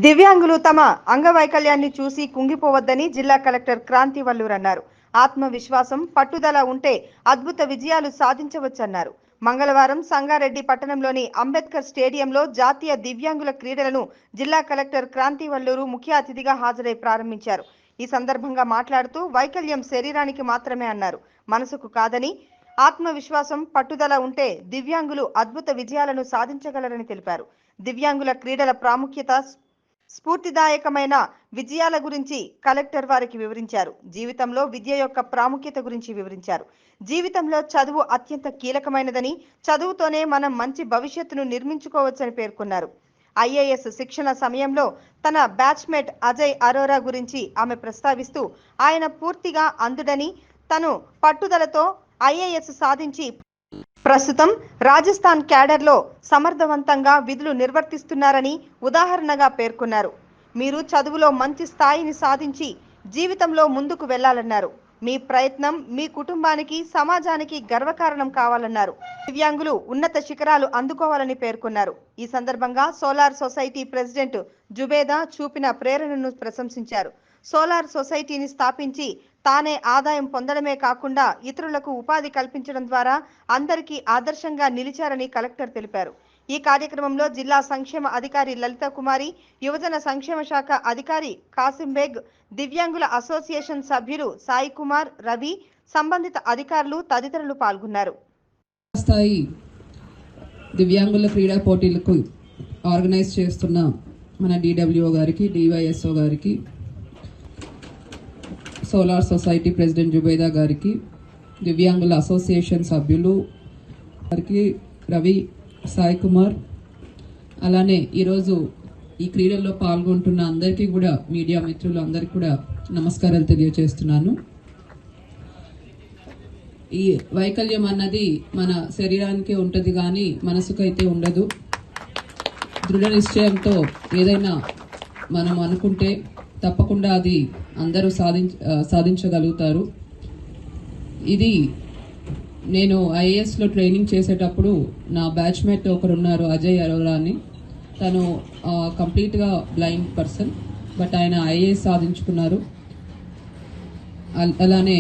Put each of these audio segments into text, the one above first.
దివ్యాంగులు తమ అంగవైకల్యాన్ని చూసి కుంగిపోవద్దని జిల్లా కలెక్టర్ క్రాంతి వల్లూర్ అన్నారు. ఆత్మవిశ్వాసం, పట్టుదల ఉంటే అద్భుత విజయాలు సాధించవచ్చన్నారు. మంగళవారం సంగారెడ్డి పట్టణంలోని అంబేద్కర్ స్టేడియంలో జాతీయ దివ్యాంగుల క్రీడలను జిల్లా కలెక్టర్ క్రాంతి వల్లూరు ముఖ్య అతిథిగా హాజరై ప్రారంభించారు. ఈ సందర్భంగా మాట్లాడుతూ వైకల్యం శరీరానికి మాత్రమే అన్నారు, మనసుకు కాదని, ఆత్మవిశ్వాసం, పట్టుదల ఉంటే దివ్యాంగులు అద్భుత విజయాలను సాధించగలరని తెలిపారు. దివ్యాంగుల క్రీడల ప్రాముఖ్యత, స్ఫూర్తిదాయకమైన విజయాల గురించి కలెక్టర్ వారికి వివరించారు. జీవితంలో విద్య యొక్క ప్రాముఖ్యత గురించి వివరించారు. జీవితంలో చదువు అత్యంత కీలకమైనదని, చదువుతోనే మనం మంచి భవిష్యత్తును నిర్మించుకోవచ్చని పేర్కొన్నారు. ఐఏఎస్ శిక్షణ సమయంలో తన బ్యాచ్మేట్ అజయ్ అరోరా గురించి ఆమె ప్రస్తావిస్తూ, ఆయన పూర్తిగా అంధుడని, తను పట్టుదలతో ఐఏఎస్ సాధించి ప్రస్తుతం రాజస్థాన్ క్యాడర్లో సమర్థవంతంగా విధులు నిర్వర్తిస్తున్నారని ఉదాహరణగా పేర్కొన్నారు. మీరు చదువులో మంచి స్థాయిని సాధించి జీవితంలో ముందుకు వెళ్లాలన్నారు. మీ ప్రయత్నం మీ కుటుంబానికి, సమాజానికి గర్వకారణం కావాలన్నారు. దివ్యాంగులు ఉన్నత శిఖరాలు అందుకోవాలని పేర్కొన్నారు. ఈ సందర్భంగా సోలార్ సొసైటీ ప్రెసిడెంట్ జుబేదా చూపిన ప్రేరణను ప్రశంసించారు. సోలార్ సొసైటీని స్థాపించి తానే ఆదాయం పొందడమే కాకుండా ఇతరులకు ఉపాధి కల్పించడం ద్వారా అందరికీ ఆదర్శంగా నిలిచారని కలెక్టర్ తెలిపారు. ఈ కార్యక్రమంలో జిల్లా సంక్షేమ అధికారి లలిత కుమారి, యువజన సంక్షేమ శాఖ అధికారి కాసింబేగ్, దివ్యాంగుల అసోసియేషన్ సభ్యులు సాయి కుమార్, రవి, సంబంధిత అధికారులు తదితరులు పాల్గొన్నారు. స్థాయి దివ్యాంగుల క్రీడా పోటీలకు ఆర్గనైజ్ చేస్తున్న మన డిడబ్ల్యూఓ గారికి, డివైఎస్ఓ గారికి, సోలార్ సొసైటీ ప్రెసిడెంట్ జుబేదా గారికి, దివ్యాంగుల అసోసియేషన్ సభ్యులు గారికి, రవి, సాయి కుమార్, అలానే ఈరోజు ఈ క్రీడల్లో పాల్గొంటున్న అందరికీ కూడా, మీడియా మిత్రులు అందరికీ కూడా నమస్కారాలు తెలియజేస్తున్నాను. ఈ వైకల్యం అన్నది మన శరీరానికే ఉంటుంది కానీ మనసుకైతే ఉండదు. దృఢ నిశ్చయంతో ఏదైనా మనం అనుకుంటే తప్పకుండా అది అందరూ సాధించగలుగుతారు. ఇది నేను ఐఏఎస్లో ట్రైనింగ్ చేసేటప్పుడు నా బ్యాచ్మేట్ ఒకరున్నారు, అజయ్ అరోరా అని. తను కంప్లీట్గా బ్లైండ్ పర్సన్, బట్ ఆయన ఐఏఎస్ సాధించుకున్నారు. అలానే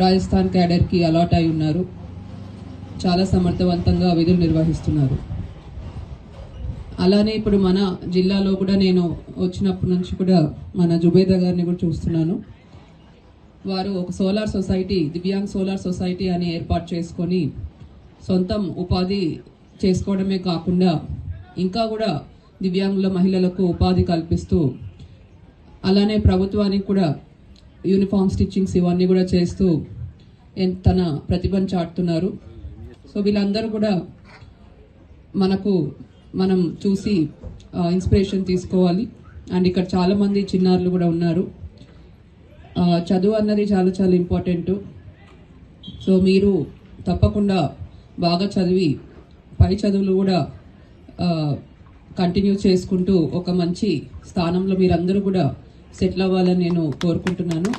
రాజస్థాన్ క్యాడర్కి అలాట్ అయి ఉన్నారు. చాలా సమర్థవంతంగా విధులు నిర్వహిస్తున్నారు. అలానే ఇప్పుడు మన జిల్లాలో కూడా నేను వచ్చినప్పటి నుంచి కూడా మన జుబేదా గారిని కూడా చూస్తున్నాను. వారు ఒక solar society, divyang solar society అని ఏర్పాటు చేసుకొని సొంతం ఉపాధి చేసుకోవడమే కాకుండా ఇంకా కూడా దివ్యాంగుల మహిళలకు ఉపాధి కల్పిస్తూ, అలానే ప్రభుత్వానికి కూడా యూనిఫామ్ స్టిచ్చింగ్స్ ఇవన్నీ కూడా చేస్తూ తన ప్రతిభను చాటుతున్నారు. సో వీళ్ళందరూ కూడా మనం చూసి ఇన్స్పిరేషన్ తీసుకోవాలి. అండ్ ఇక్కడ చాలామంది చిన్నారులు కూడా ఉన్నారు. చదువు అన్నది చాలా చాలా ఇంపార్టెంట్. సో మీరు తప్పకుండా బాగా చదివి పై చదువులు కూడా కంటిన్యూ చేసుకుంటూ ఒక మంచి స్థానంలో మీరందరూ కూడా సెటిల్ అవ్వాలని నేను కోరుకుంటున్నాను.